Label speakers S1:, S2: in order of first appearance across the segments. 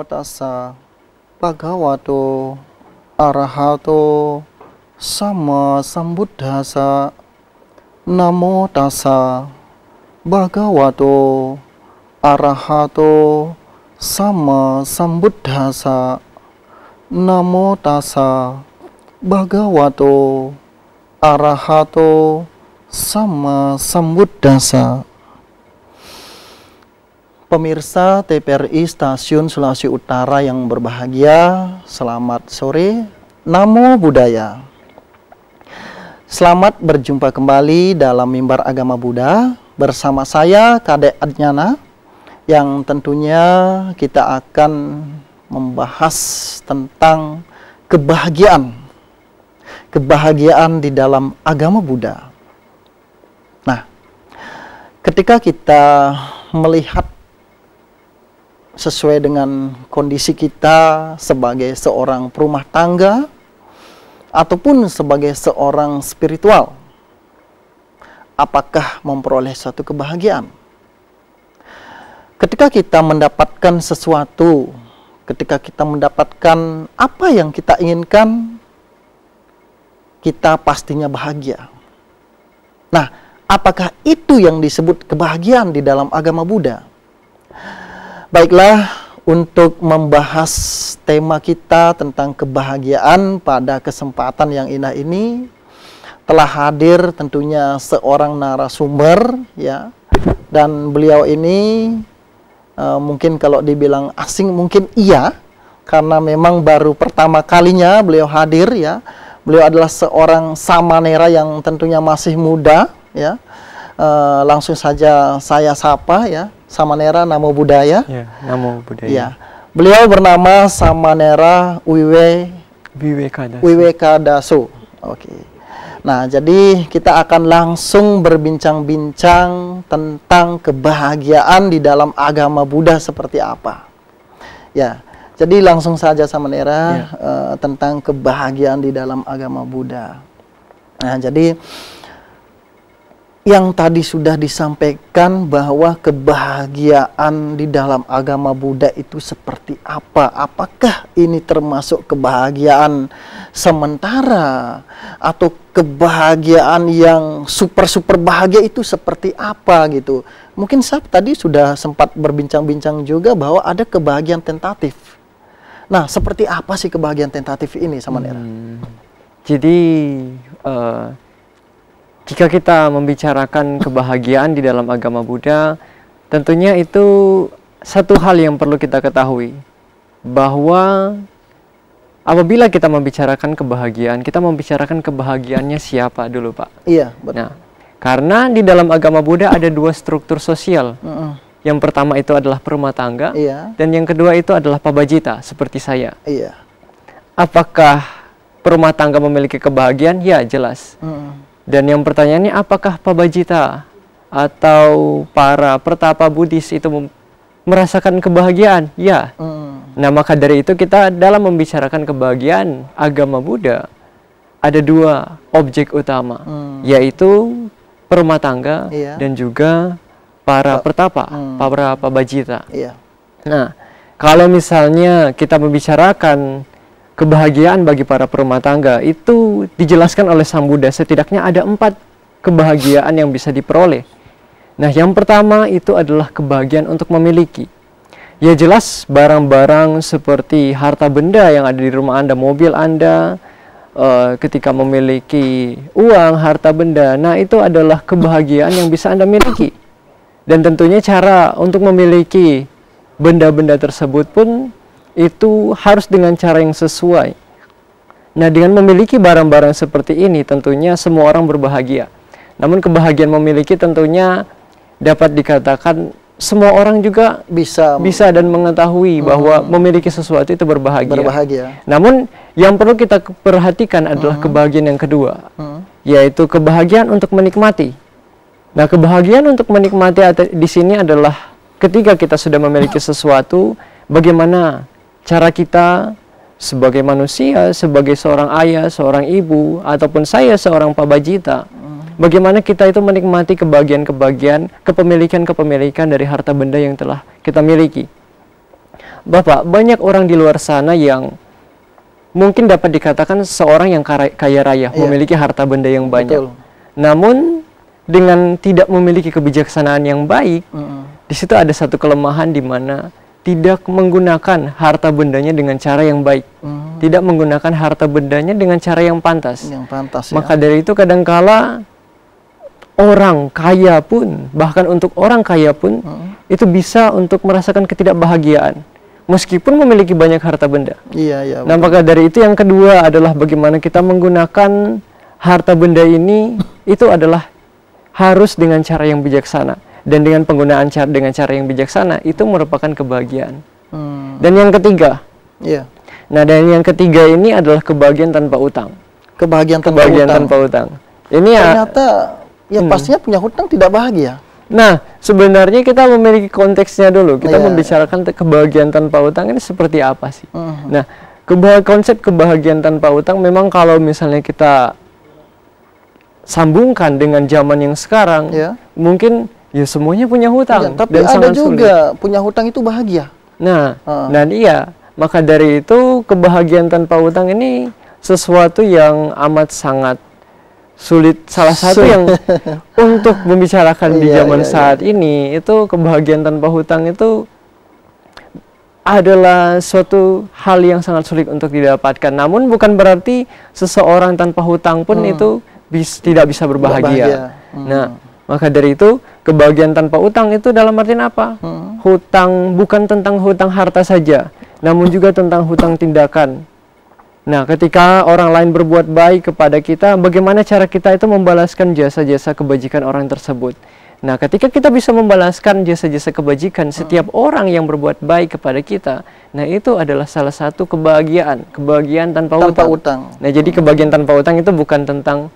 S1: tassa bhagavato arahato sama sambuddhassa. Namo tassa bhagavato arahato sama sambuddhassa. Namo tassa bhagavato arahato sama sambuddhassa. Pemirsa TVRI Stasiun Sulawesi Utara yang berbahagia, selamat sore, Namo Buddhaya. Selamat berjumpa kembali dalam Mimbar Agama Buddha bersama saya Kadek Adnyana, yang tentunya kita akan membahas tentang kebahagiaan di dalam agama Buddha. Nah, ketika kita melihat sesuai dengan kondisi kita sebagai seorang perumah tangga ataupun sebagai seorang spiritual, apakah memperoleh suatu kebahagiaan? Ketika kita mendapatkan sesuatu, ketika kita mendapatkan apa yang kita inginkan, kita pastinya bahagia. Nah, apakah itu yang disebut kebahagiaan di dalam agama Buddha? Baiklah, untuk membahas tema kita tentang kebahagiaan pada kesempatan yang indah ini, telah hadir tentunya seorang narasumber, ya. Dan beliau ini mungkin kalau dibilang asing mungkin iya, karena memang baru pertama kalinya beliau hadir, ya. Beliau adalah seorang samanera yang tentunya masih muda, ya. Langsung saja saya sapa, ya. Samanera Namo Buddhaya.
S2: Ya, Namo Buddhaya.
S1: Ya. Beliau bernama Samanera Wiwekadaso. Oke. Nah, jadi kita akan langsung berbincang-bincang tentang kebahagiaan di dalam agama Buddha seperti apa. Ya. Jadi langsung saja Samanera, tentang kebahagiaan di dalam agama Buddha. Nah, jadi yang tadi sudah disampaikan bahwa kebahagiaan di dalam agama Buddha itu seperti apa? Apakah ini termasuk kebahagiaan sementara atau kebahagiaan yang super bahagia itu seperti apa gitu? Mungkin saya tadi sudah sempat berbincang-bincang juga bahwa ada kebahagiaan tentatif. Nah, seperti apa sih kebahagiaan tentatif ini, Samanera?
S2: Jadi jika kita membicarakan kebahagiaan di dalam agama Buddha, tentunya itu satu hal yang perlu kita ketahui, bahwa apabila kita membicarakan kebahagiaan, kita membicarakan kebahagiaannya siapa dulu, Pak?
S1: Iya, betul.
S2: Nah, karena di dalam agama Buddha ada dua struktur sosial. Yang pertama itu adalah perumah tangga, dan yang kedua itu adalah pabajita, seperti saya.
S1: Iya.
S2: Apakah perumah tangga memiliki kebahagiaan? Ya, jelas. Dan yang pertanyaannya, apakah pabajita atau para pertapa Buddhis itu merasakan kebahagiaan? Ya. Nah, maka dari itu kita dalam membicarakan kebahagiaan agama Buddha, ada dua objek utama, yaitu perumah tangga dan juga para pertapa, para pabajita. Nah, kalau misalnya kita membicarakan kebahagiaan bagi para perumah tangga, itu dijelaskan oleh Sang Buddha setidaknya ada 4 kebahagiaan yang bisa diperoleh. Nah, yang pertama itu adalah kebahagiaan untuk memiliki. Ya, jelas barang-barang seperti harta benda yang ada di rumah Anda, mobil Anda, ketika memiliki uang, harta benda, nah itu adalah kebahagiaan yang bisa Anda miliki. Dan tentunya cara untuk memiliki benda-benda tersebut pun itu harus dengan cara yang sesuai. Nah, dengan memiliki barang-barang seperti ini tentunya semua orang berbahagia. Namun kebahagiaan memiliki tentunya dapat dikatakan semua orang juga bisa dan mengetahui bahwa memiliki sesuatu itu berbahagia. Namun yang perlu kita perhatikan adalah kebahagiaan yang kedua, yaitu kebahagiaan untuk menikmati. Nah, kebahagiaan untuk menikmati di sini adalah ketika kita sudah memiliki sesuatu, bagaimana cara kita sebagai manusia, sebagai seorang ayah, seorang ibu, ataupun saya seorang pabajita, bagaimana kita itu menikmati kebahagiaan-kebahagiaan, kepemilikan-kepemilikan dari harta benda yang telah kita miliki. Bapak, banyak orang di luar sana yang mungkin dapat dikatakan seorang yang kaya raya, memiliki harta benda yang banyak.
S1: Betul.
S2: Namun dengan tidak memiliki kebijaksanaan yang baik, di situ ada satu kelemahan di mana tidak menggunakan harta bendanya dengan cara yang baik. Tidak menggunakan harta bendanya dengan cara yang pantas.
S1: Yang pantas,
S2: Maka dari itu kadangkala orang kaya pun, bahkan untuk orang kaya pun, itu bisa untuk merasakan ketidakbahagiaan meskipun memiliki banyak harta benda.
S1: Iya.
S2: Nah, maka dari itu yang kedua adalah bagaimana kita menggunakan harta benda ini, itu adalah harus dengan cara yang bijaksana. Dan dengan penggunaan dengan cara yang bijaksana, itu merupakan kebahagiaan. Dan yang ketiga, nah, dan yang ketiga ini adalah kebahagiaan tanpa utang.
S1: Kebahagiaan
S2: tanpa utang. Ini
S1: ternyata pastinya punya hutang tidak bahagia.
S2: Nah, sebenarnya kita memiliki konteksnya dulu. Kita membicarakan kebahagiaan tanpa utang ini seperti apa sih? Nah, konsep kebahagiaan tanpa utang memang kalau misalnya kita sambungkan dengan zaman yang sekarang, mungkin ya semuanya punya hutang.
S1: Tapi
S2: dan
S1: ada juga punya hutang itu bahagia.
S2: Nah, dan maka dari itu kebahagiaan tanpa hutang ini sesuatu yang amat sangat sulit. Salah satu yang untuk membicarakan di zaman saat ini itu kebahagiaan tanpa hutang itu adalah suatu hal yang sangat sulit untuk didapatkan. Namun bukan berarti seseorang tanpa hutang pun itu tidak bisa berbahagia. Nah, maka dari itu kebahagiaan tanpa hutang itu dalam artian apa? Hutang bukan tentang hutang harta saja, namun juga tentang hutang tindakan. Nah, ketika orang lain berbuat baik kepada kita, bagaimana cara kita itu membalaskan jasa-jasa kebajikan orang tersebut? Nah, ketika kita bisa membalaskan jasa-jasa kebajikan setiap orang yang berbuat baik kepada kita, nah itu adalah salah satu kebahagiaan tanpa hutang. Nah, jadi kebahagiaan tanpa hutang itu bukan tentang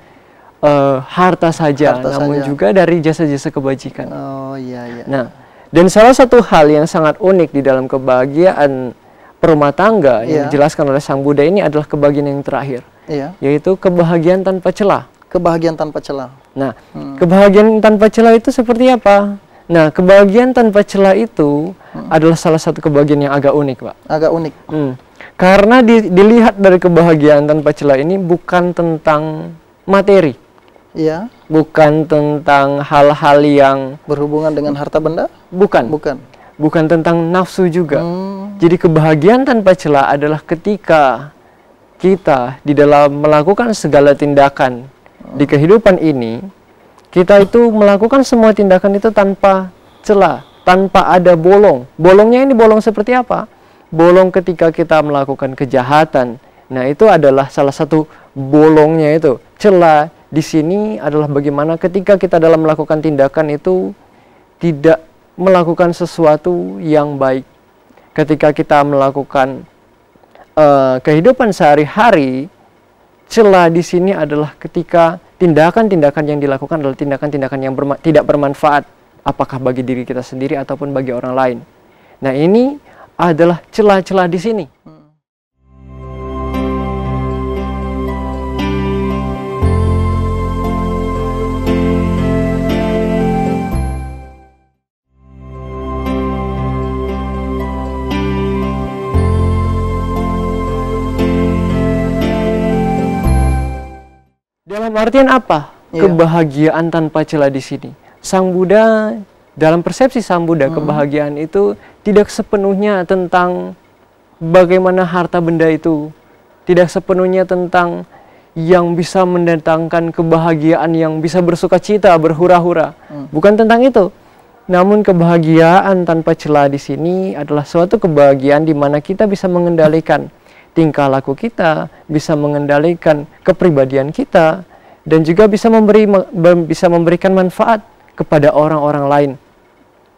S2: harta saja, namun juga dari jasa-jasa kebajikan. Nah, dan salah satu hal yang sangat unik di dalam kebahagiaan perumah tangga yang dijelaskan oleh Sang Buddha ini adalah kebahagiaan yang terakhir, yaitu kebahagiaan tanpa celah.
S1: Kebahagiaan tanpa celah.
S2: Nah, kebahagiaan tanpa celah itu seperti apa? Nah, kebahagiaan tanpa celah itu adalah salah satu kebahagiaan yang agak unik, Pak.
S1: Agak unik.
S2: Karena dilihat dari kebahagiaan tanpa celah ini bukan tentang materi. Bukan tentang hal-hal yang
S1: berhubungan dengan harta benda.
S2: Bukan tentang nafsu juga. Jadi kebahagiaan tanpa celah adalah ketika kita di dalam melakukan segala tindakan di kehidupan ini, kita itu melakukan semua tindakan itu tanpa celah, tanpa ada bolong. Bolongnya ini bolong seperti apa? Bolong ketika kita melakukan kejahatan. Nah, itu adalah salah satu bolongnya itu. Celah di sini adalah bagaimana ketika kita dalam melakukan tindakan itu tidak melakukan sesuatu yang baik. Ketika kita melakukan kehidupan sehari-hari, celah di sini adalah ketika tindakan-tindakan yang dilakukan adalah tindakan-tindakan yang tidak bermanfaat, apakah bagi diri kita sendiri ataupun bagi orang lain. Nah, ini adalah celah-celah di sini. Dalam artian apa? Kebahagiaan tanpa celah di sini. Sang Buddha, dalam persepsi Sang Buddha, kebahagiaan itu tidak sepenuhnya tentang bagaimana harta benda itu. Tidak sepenuhnya tentang yang bisa mendatangkan kebahagiaan yang bisa bersuka cita, berhura-hura. Bukan tentang itu. Namun kebahagiaan tanpa celah di sini adalah suatu kebahagiaan di mana kita bisa mengendalikan tingkah laku kita, bisa mengendalikan kepribadian kita, dan juga bisa memberikan manfaat kepada orang-orang lain.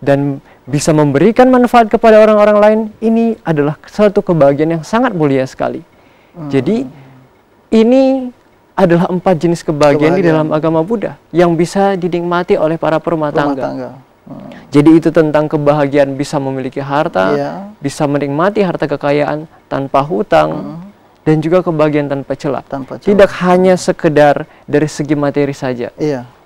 S2: Dan bisa memberikan manfaat kepada orang-orang lain, ini adalah suatu kebahagiaan yang sangat mulia sekali. Jadi, ini adalah 4 jenis kebahagiaan di dalam agama Buddha yang bisa dinikmati oleh para perumah tangga. Jadi itu tentang kebahagiaan bisa memiliki harta, bisa menikmati harta kekayaan tanpa hutang, dan juga kebahagiaan tanpa celah. Tidak hanya sekedar dari segi materi saja.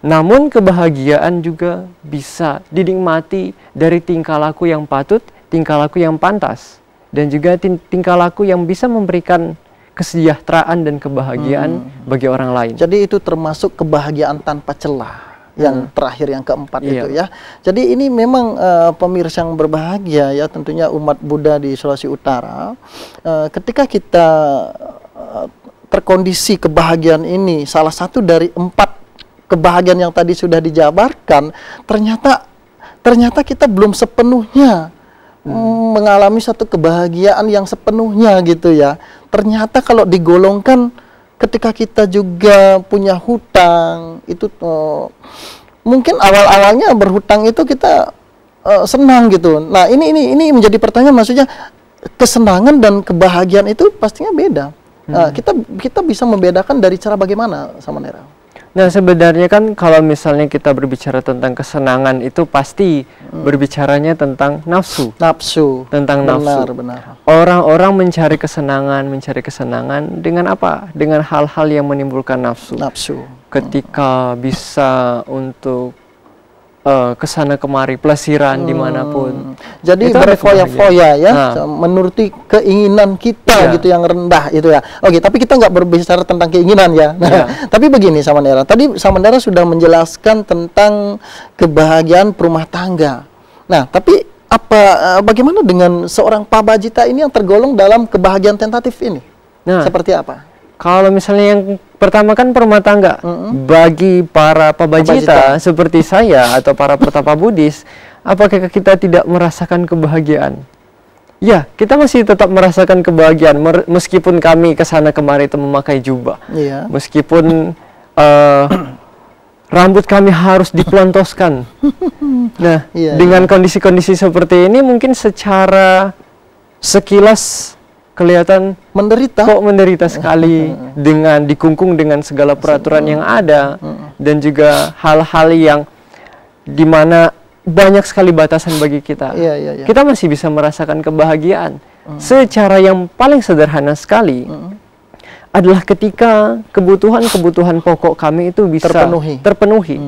S2: Namun kebahagiaan juga bisa dinikmati dari tingkah laku yang patut, tingkah laku yang pantas. dan juga tingkah laku yang bisa memberikan kesejahteraan dan kebahagiaan bagi orang lain.
S1: Jadi itu termasuk kebahagiaan tanpa celah. Yang terakhir, yang keempat itu ya. Jadi ini memang pemirsa yang berbahagia ya, tentunya umat Buddha di Sulawesi Utara. Ketika kita terkondisi kebahagiaan ini, salah satu dari 4 kebahagiaan yang tadi sudah dijabarkan, ternyata kita belum sepenuhnya mengalami satu kebahagiaan yang sepenuhnya gitu ya. Ternyata kalau digolongkan, ketika kita juga punya hutang, itu mungkin awal-awalnya berhutang itu kita senang gitu. Nah, ini menjadi pertanyaan, maksudnya kesenangan dan kebahagiaan itu pastinya beda. Kita bisa membedakan dari cara bagaimana, Samanera?
S2: Nah, sebenarnya kan kalau misalnya kita berbicara tentang kesenangan itu pasti berbicaranya tentang nafsu. Tentang nafsu.
S1: Benar.
S2: Orang-orang mencari kesenangan dengan apa? Dengan hal-hal yang menimbulkan nafsu. Ketika bisa untuk kesana kemari, pelesiran dimanapun.
S1: Jadi berfoya-foya ya, menuruti keinginan kita gitu yang rendah itu ya. Oke, tapi kita nggak berbicara tentang keinginan ya. Tapi begini Samanera, tadi Samanera sudah menjelaskan tentang kebahagiaan perumah tangga. Nah, tapi bagaimana dengan seorang pabajita ini yang tergolong dalam kebahagiaan tentatif ini? Seperti apa?
S2: Kalau misalnya yang pertama kan perumah tangga, bagi para pabajita seperti saya atau para pertapa Buddhis, apakah kita tidak merasakan kebahagiaan? Ya, kita masih tetap merasakan kebahagiaan meskipun kami kesana kemari itu memakai jubah, meskipun rambut kami harus diplontoskan. Nah, dengan kondisi-kondisi seperti ini mungkin secara sekilas kelihatan menderita sekali, dengan dikungkung dengan segala peraturan yang ada, dan juga hal-hal yang dimana banyak sekali batasan bagi kita. Kita masih bisa merasakan kebahagiaan secara yang paling sederhana sekali adalah ketika kebutuhan pokok kami itu bisa terpenuhi.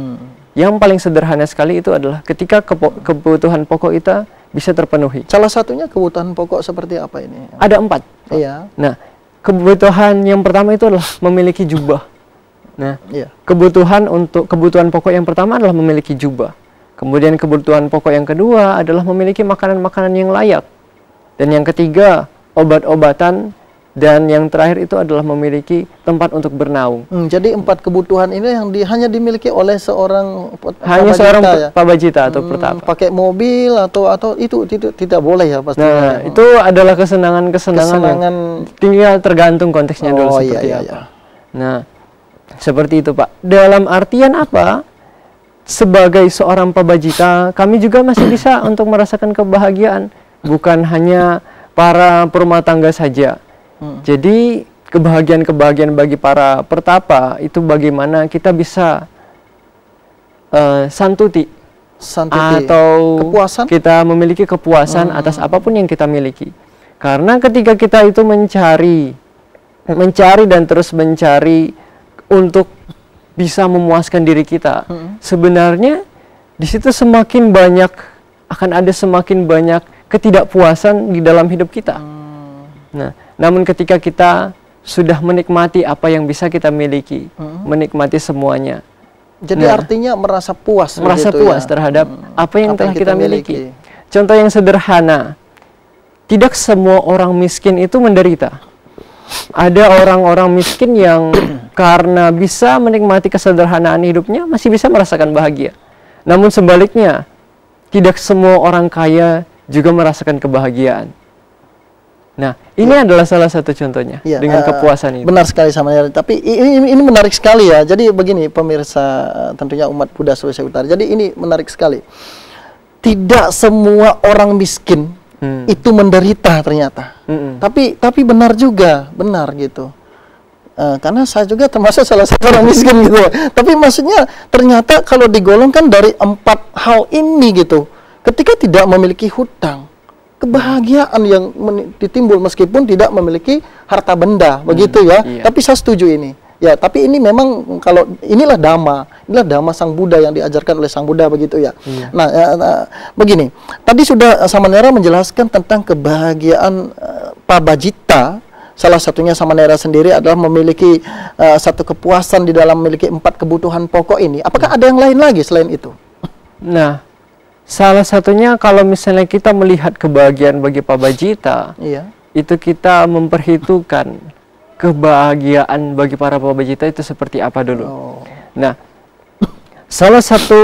S2: Yang paling sederhana sekali itu adalah ketika kebutuhan pokok kita bisa terpenuhi.
S1: Salah satunya kebutuhan pokok seperti apa ini?
S2: Ada 4. Nah, kebutuhan yang pertama itu adalah memiliki jubah. Nah, kebutuhan pokok yang pertama adalah memiliki jubah. Kemudian kebutuhan pokok yang kedua adalah memiliki makanan-makanan yang layak. Dan yang ketiga, obat-obatan. Dan yang terakhir itu adalah memiliki tempat untuk bernaung.
S1: Jadi 4 kebutuhan ini yang hanya dimiliki oleh seorang
S2: pabajita atau pertapa.
S1: Pakai mobil atau itu tidak boleh ya pasti.
S2: Nah, itu adalah kesenangan tinggal tergantung konteksnya dulu seperti apa. Nah, seperti itu Pak. Dalam artian apa? Sebagai seorang pabajita, kami juga masih bisa untuk merasakan kebahagiaan. Bukan hanya para perumah tangga saja. Jadi kebahagiaan bagi para pertapa itu bagaimana kita bisa santuti atau kepuasan? Kita memiliki kepuasan atas apapun yang kita miliki. Karena ketika kita itu mencari dan terus mencari untuk bisa memuaskan diri kita, sebenarnya di situ semakin banyak ketidakpuasan di dalam hidup kita. Nah, namun ketika kita sudah menikmati apa yang bisa kita miliki, menikmati semuanya.
S1: Jadi artinya merasa puas
S2: terhadap apa yang telah kita miliki. Contoh yang sederhana, tidak semua orang miskin itu menderita. Ada orang-orang miskin yang karena bisa menikmati kesederhanaan hidupnya masih bisa merasakan bahagia. Namun sebaliknya, tidak semua orang kaya juga merasakan kebahagiaan. Nah, ini adalah salah satu contohnya dengan kepuasan itu.
S1: Benar sekali Samanera. Tapi ini menarik sekali ya. Jadi begini pemirsa, tentunya umat Buddha Sulawesi Utara. Jadi ini menarik sekali. Tidak semua orang miskin itu menderita ternyata. Tapi benar juga, benar gitu. Karena saya juga termasuk salah satu orang miskin gitu. Tapi maksudnya ternyata kalau digolongkan dari 4 hal ini gitu, ketika tidak memiliki hutang, kebahagiaan yang ditimbul meskipun tidak memiliki harta benda, begitu ya. Tapi saya setuju ini. Ya, tapi ini memang kalau inilah Dhamma Sang Buddha yang diajarkan oleh Sang Buddha begitu ya.
S2: Iya.
S1: Nah, begini, tadi sudah Samanera menjelaskan tentang kebahagiaan Pabajita. Salah satunya Samanera sendiri adalah memiliki satu kepuasan di dalam memiliki 4 kebutuhan pokok ini. Apakah ada yang lain lagi selain itu?
S2: Nah, salah satunya kalau misalnya kita melihat kebahagiaan bagi Pabajita,
S1: Iya.
S2: itu kita memperhitungkan kebahagiaan bagi para Pabajita itu seperti apa dulu.
S1: Oh.
S2: Nah, salah satu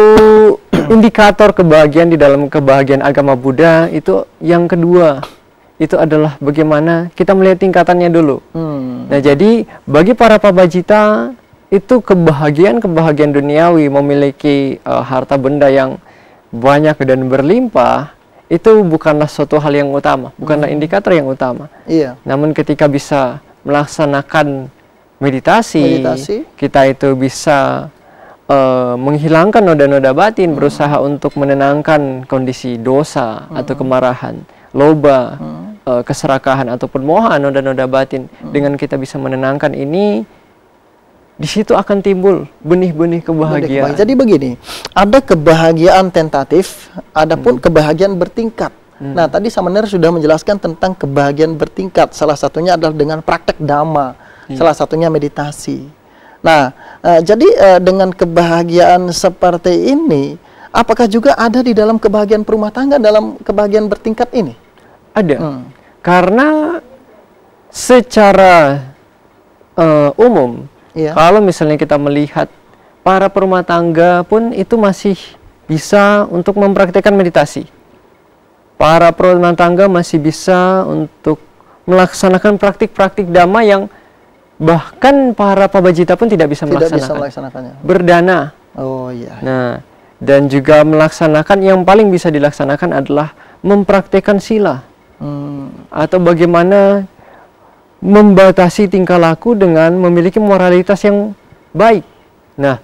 S2: indikator kebahagiaan di dalam kebahagiaan agama Buddha itu yang kedua, itu adalah bagaimana kita melihat tingkatannya dulu. Nah, jadi bagi para Pabajita itu kebahagiaan duniawi, memiliki harta benda yang banyak dan berlimpah, itu bukanlah suatu hal yang utama, bukanlah indikator yang utama.
S1: Iya.
S2: Namun ketika bisa melaksanakan meditasi, kita itu bisa menghilangkan noda-noda batin, berusaha untuk menenangkan kondisi dosa atau kemarahan, loba, keserakahan ataupun moha, noda-noda batin. Dengan kita bisa menenangkan ini, di situ akan timbul benih-benih kebahagiaan.
S1: Jadi begini, ada kebahagiaan tentatif, adapun kebahagiaan bertingkat. Nah, tadi Samanera sudah menjelaskan tentang kebahagiaan bertingkat. Salah satunya adalah dengan praktek Dhamma, salah satunya meditasi. Nah, jadi dengan kebahagiaan seperti ini, apakah juga ada di dalam kebahagiaan perumah tangga, dalam kebahagiaan bertingkat ini?
S2: Ada. Karena secara umum, kalau misalnya kita melihat para perumah tangga pun itu masih bisa untuk mempraktikkan meditasi. Para perumah tangga masih bisa untuk melaksanakan praktik-praktik Dhamma yang bahkan para Pabajita pun tidak bisa melaksanakannya. Berdana.
S1: Oh iya.
S2: Nah, dan juga melaksanakan yang paling bisa dilaksanakan adalah mempraktikkan sila. Atau bagaimana membatasi tingkah laku dengan memiliki moralitas yang baik. Nah,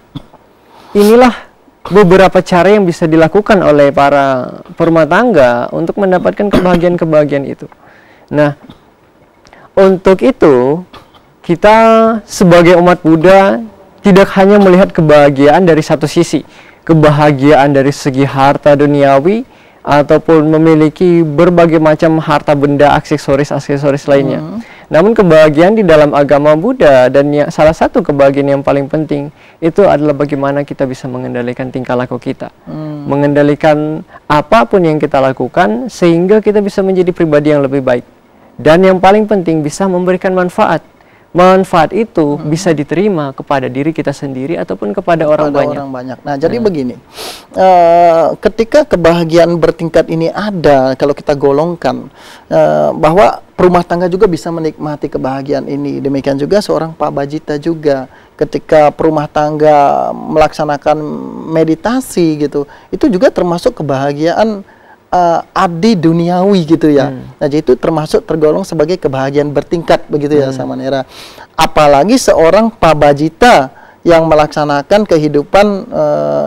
S2: inilah beberapa cara yang bisa dilakukan oleh para perumah tangga untuk mendapatkan kebahagiaan-kebahagiaan itu. Nah, untuk itu kita sebagai umat Buddha tidak hanya melihat kebahagiaan dari satu sisi, kebahagiaan dari segi harta duniawi ataupun memiliki berbagai macam harta benda, aksesoris lainnya. Namun kebahagiaan di dalam agama Buddha dan salah satu kebahagiaan yang paling penting itu adalah bagaimana kita bisa mengendalikan tingkah laku kita. Mengendalikan apapun yang kita lakukan sehingga kita bisa menjadi pribadi yang lebih baik. Dan yang paling penting bisa memberikan manfaat. Manfaat itu bisa diterima kepada diri kita sendiri ataupun kepada orang banyak.
S1: Nah, jadi begini, ketika kebahagiaan bertingkat ini ada, kalau kita golongkan bahwa perumah tangga juga bisa menikmati kebahagiaan ini. Demikian juga seorang Pabajita juga, ketika perumah tangga melaksanakan meditasi gitu, itu juga termasuk kebahagiaan adi duniawi gitu ya. Nah, jadi itu termasuk tergolong sebagai kebahagiaan bertingkat begitu ya Samanera. Apalagi seorang Pabajita yang melaksanakan kehidupan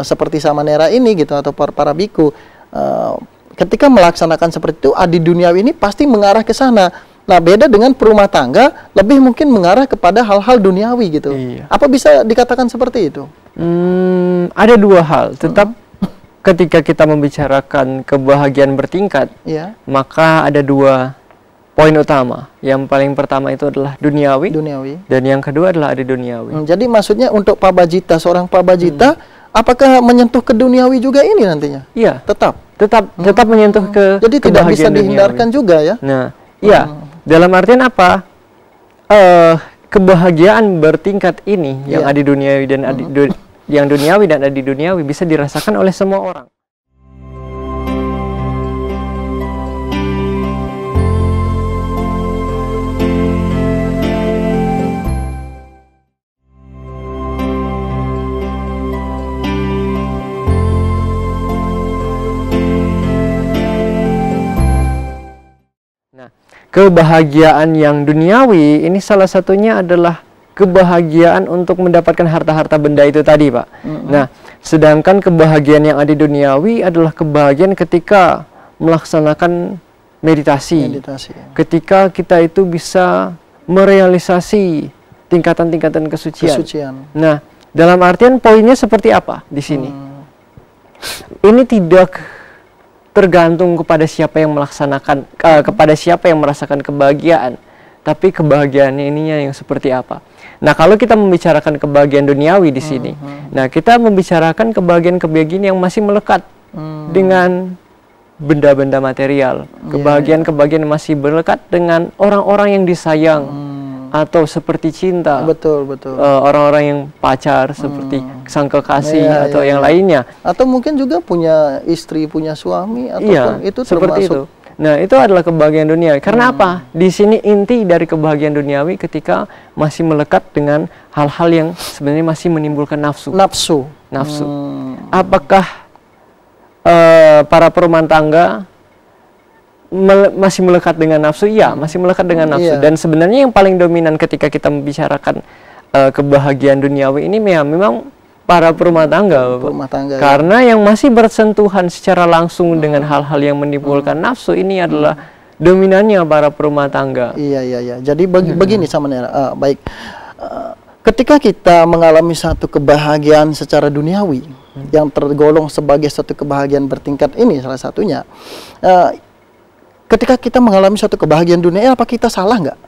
S1: seperti Samanera ini gitu, atau para biku, ketika melaksanakan seperti itu adi duniawi ini pasti mengarah ke sana. Nah, beda dengan perumah tangga, lebih mungkin mengarah kepada hal-hal duniawi gitu.
S2: Iya.
S1: Apa bisa dikatakan seperti itu?
S2: Ada dua hal, tetap ketika kita membicarakan kebahagiaan bertingkat, maka ada dua poin utama. Yang paling pertama itu adalah duniawi. Dan yang kedua adalah adi duniawi.
S1: Jadi maksudnya untuk Pabajita, seorang Pabajita, apakah menyentuh ke duniawi juga ini nantinya?
S2: Iya.
S1: Tetap
S2: menyentuh ke
S1: jadi tidak bisa dihindarkan
S2: duniawi
S1: juga ya?
S2: Nah, iya. Dalam artian apa? Kebahagiaan bertingkat ini, yang adi duniawi dan yang duniawi dan adi duniawi bisa dirasakan oleh semua orang. Nah, kebahagiaan yang duniawi ini salah satunya adalah kebahagiaan untuk mendapatkan harta-harta benda itu tadi, Pak. Nah, sedangkan kebahagiaan yang ada di duniawi adalah kebahagiaan ketika melaksanakan meditasi. Ketika kita itu bisa merealisasi tingkatan-tingkatan kesucian.
S1: Kesucian.
S2: Nah, dalam artian poinnya seperti apa di sini? Ini tidak tergantung kepada siapa yang melaksanakan, kepada siapa yang merasakan kebahagiaan, tapi kebahagiaannya ininya yang seperti apa. Nah, kalau kita membicarakan kebahagiaan duniawi di sini, nah kita membicarakan kebahagiaan-kebahagiaan yang masih melekat dengan benda-benda material, kebahagiaan-kebahagiaan yang masih melekat dengan orang-orang yang disayang, atau seperti cinta,
S1: betul betul,
S2: orang-orang yang pacar seperti sang kekasih atau yang lainnya,
S1: atau mungkin juga punya istri, punya suami, ataupun itu
S2: seperti
S1: termasuk.
S2: itu. Nah, itu adalah kebahagiaan duniawi. Karena apa? Di sini inti dari kebahagiaan duniawi ketika masih melekat dengan hal-hal yang sebenarnya masih menimbulkan nafsu. Apakah para perumah tangga masih melekat dengan nafsu? Iya, masih melekat dengan nafsu. Dan sebenarnya yang paling dominan ketika kita membicarakan kebahagiaan duniawi ini memang para perumah tangga. Karena yang masih bersentuhan secara langsung dengan hal-hal yang menimbulkan nafsu ini adalah dominannya para perumah tangga.
S1: Iya. Jadi begini sama Nera, baik. Ketika kita mengalami satu kebahagiaan secara duniawi yang tergolong sebagai satu kebahagiaan bertingkat ini salah satunya. Ketika kita mengalami suatu kebahagiaan dunia, apa kita salah nggak?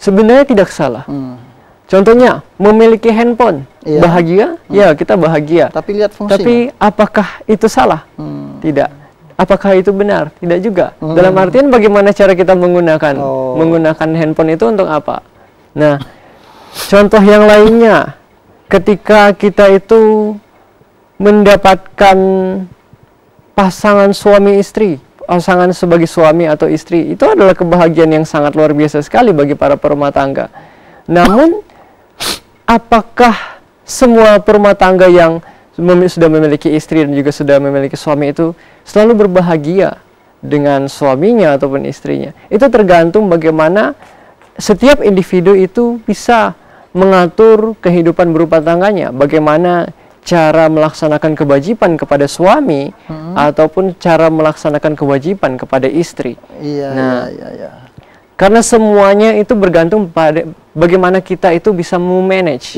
S2: Sebenarnya tidak salah. Contohnya, memiliki handphone, bahagia? Ya, kita bahagia.
S1: Tapi lihat fungsinya.
S2: Tapi apakah itu salah? Tidak. Apakah itu benar? Tidak juga. Dalam artian bagaimana cara kita menggunakan handphone itu untuk apa? Nah, contoh yang lainnya, ketika kita itu mendapatkan pasangan suami istri, pasangan sebagai suami atau istri, itu adalah kebahagiaan yang sangat luar biasa sekali bagi para perumah tangga. Namun, apakah semua perumah tangga yang sudah memiliki istri dan juga sudah memiliki suami itu selalu berbahagia dengan suaminya ataupun istrinya? Itu tergantung bagaimana setiap individu itu bisa mengatur kehidupan berumah tangganya, bagaimana cara melaksanakan kewajiban kepada suami ataupun cara melaksanakan kewajiban kepada istri.
S1: Iya.
S2: Karena semuanya itu bergantung pada bagaimana kita itu bisa memanage.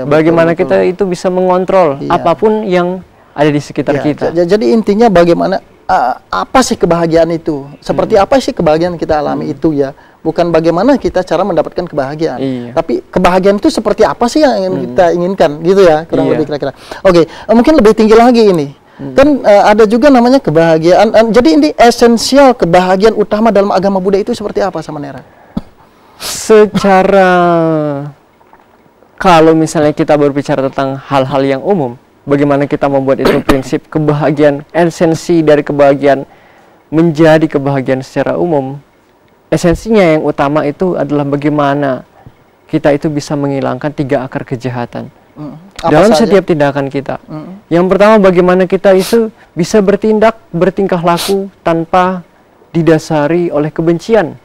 S2: Bagaimana kita itu bisa mengontrol apapun yang ada di sekitar kita.
S1: Jadi intinya bagaimana apa sih kebahagiaan itu? Seperti apa sih kebahagiaan kita alami itu ya? Bukan bagaimana kita cara mendapatkan kebahagiaan, tapi kebahagiaan itu seperti apa sih yang ingin kita inginkan, gitu ya, kurang lebih kira-kira. Oke, mungkin lebih tinggi lagi ini, kan ada juga namanya kebahagiaan. Jadi ini esensial kebahagiaan utama dalam agama Buddha itu seperti apa sama Nera?
S2: Secara kalau misalnya kita berbicara tentang hal-hal yang umum, bagaimana kita membuat itu prinsip kebahagiaan, esensi dari kebahagiaan menjadi kebahagiaan secara umum. Esensinya yang utama itu adalah bagaimana kita itu bisa menghilangkan 3 akar kejahatan dalam setiap tindakan kita. Yang pertama, bagaimana kita itu bisa bertingkah laku tanpa didasari oleh kebencian,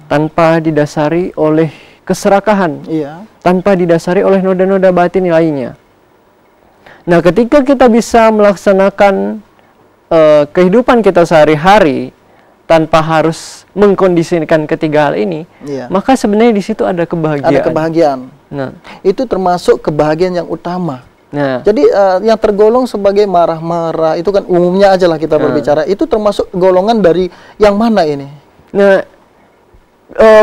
S2: tanpa didasari oleh keserakahan, tanpa didasari oleh noda-noda batin lainnya. Nah, ketika kita bisa melaksanakan kehidupan kita sehari-hari tanpa harus mengkondisikan ketiga hal ini, maka sebenarnya di situ ada kebahagiaan.
S1: Ada kebahagiaan. Nah, itu termasuk kebahagiaan yang utama. Nah, jadi yang tergolong sebagai marah-marah itu kan umumnya aja lah kita berbicara. Itu termasuk golongan dari yang mana ini?
S2: Nah,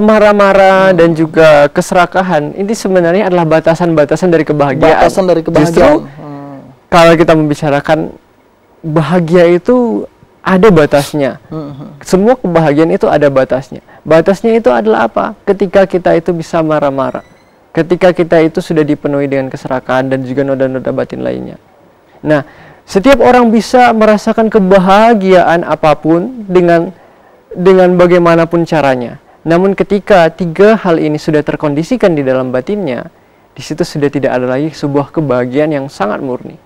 S2: marah-marah dan juga keserakahan ini sebenarnya adalah batasan-batasan dari kebahagiaan.
S1: Batasan dari kebahagiaan.
S2: Justru kalau kita membicarakan bahagia itu ada batasnya. Semua kebahagiaan itu ada batasnya. Batasnya itu adalah apa? Ketika kita itu bisa marah-marah. Ketika kita itu sudah dipenuhi dengan keserakahan dan juga noda-noda batin lainnya. Nah, setiap orang bisa merasakan kebahagiaan apapun dengan bagaimanapun caranya. Namun ketika 3 hal ini sudah terkondisikan di dalam batinnya, di situ sudah tidak ada lagi sebuah kebahagiaan yang sangat murni.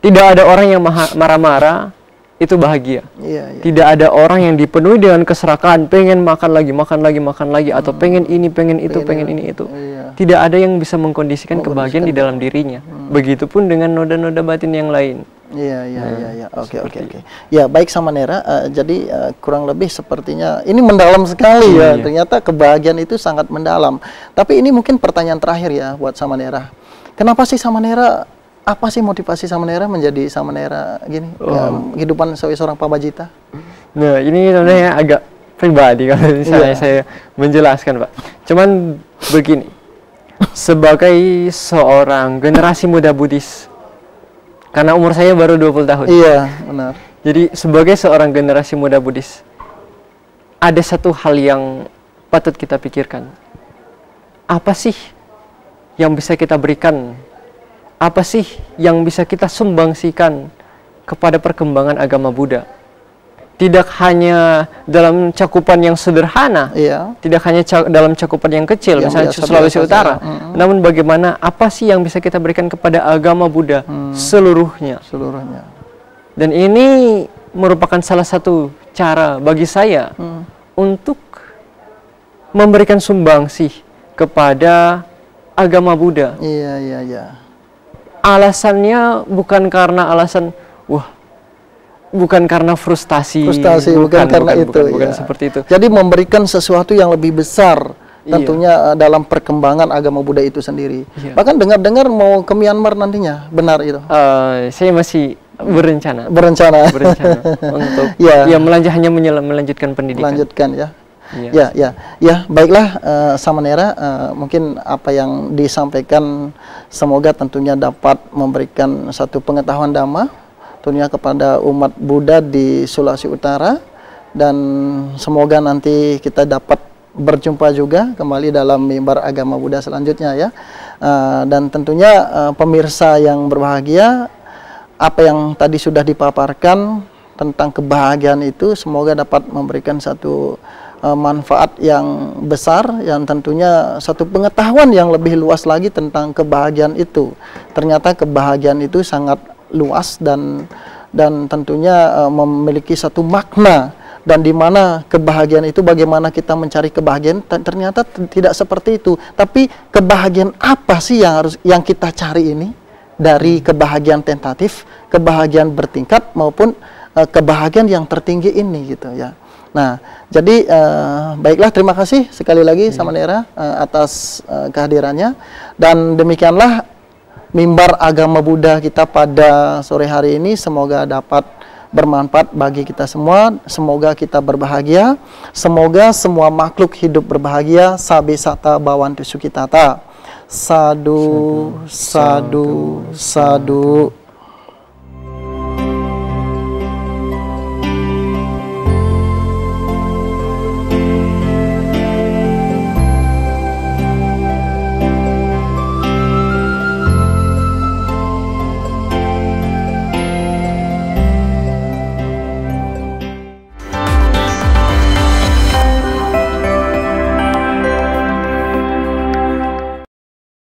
S2: Tidak ada orang yang marah-marah itu bahagia. Tidak ada orang yang dipenuhi dengan keserakahan, pengen makan lagi, atau pengen ini, pengen itu, pengen ini itu. Tidak ada yang bisa mengkondisikan kebahagiaan di dalam dirinya. Begitupun dengan noda-noda batin yang lain.
S1: Iya, oke. Ya, baik Samanera. Jadi kurang lebih sepertinya ini mendalam sekali ya. Ternyata kebahagiaan itu sangat mendalam. Tapi ini mungkin pertanyaan terakhir ya buat Samanera. Kenapa sih Samanera? Apa sih motivasi Samanera menjadi Samanera gini? Kehidupan sebagai seorang pabajita?
S2: Nah, ini sebenarnya agak pribadi kalau misalnya saya menjelaskan, Pak. Cuman begini, sebagai seorang generasi muda Buddhis, karena umur saya baru 20 tahun.
S1: Iya, benar.
S2: Jadi sebagai seorang generasi muda Buddhis, ada satu hal yang patut kita pikirkan. Apa sih yang bisa kita berikan? Apa sih yang bisa kita sumbangsikan kepada perkembangan agama Buddha? Tidak hanya dalam cakupan yang sederhana, tidak hanya dalam cakupan yang kecil, misalnya Sulawesi Utara, namun bagaimana, apa sih yang bisa kita berikan kepada agama Buddha seluruhnya. Dan ini merupakan salah satu cara bagi saya untuk memberikan sumbangsih kepada agama Buddha. Alasannya bukan karena alasan, bukan karena frustasi,
S1: bukan karena itu.
S2: Bukan seperti itu.
S1: Jadi memberikan sesuatu yang lebih besar tentunya dalam perkembangan agama Buddha itu sendiri. Bahkan dengar-dengar mau ke Myanmar nantinya, benar itu?
S2: Saya masih berencana untuk hanya melanjutkan pendidikan.
S1: Baiklah Samanera, mungkin apa yang disampaikan semoga tentunya dapat memberikan satu pengetahuan Dhamma tentunya kepada umat Buddha di Sulawesi Utara, dan semoga nanti kita dapat berjumpa juga kembali dalam mimbar agama Buddha selanjutnya ya. Dan tentunya pemirsa yang berbahagia, apa yang tadi sudah dipaparkan tentang kebahagiaan itu semoga dapat memberikan satu manfaat yang besar, yang tentunya satu pengetahuan yang lebih luas lagi tentang kebahagiaan itu. Ternyata kebahagiaan itu sangat luas dan tentunya memiliki satu makna, dan di mana kebahagiaan itu bagaimana kita mencari kebahagiaan ternyata tidak seperti itu. Tapi kebahagiaan apa sih yang kita cari ini, dari kebahagiaan tentatif, kebahagiaan bertingkat maupun kebahagiaan yang tertinggi ini gitu ya. Nah, jadi baiklah, terima kasih sekali lagi Samanera atas kehadirannya, dan demikianlah mimbar agama Buddha kita pada sore hari ini. Semoga dapat bermanfaat bagi kita semua. Semoga kita berbahagia. Semoga semua makhluk hidup berbahagia. Sabe sata bawantu sukitata. Sadu, sadu, sadu.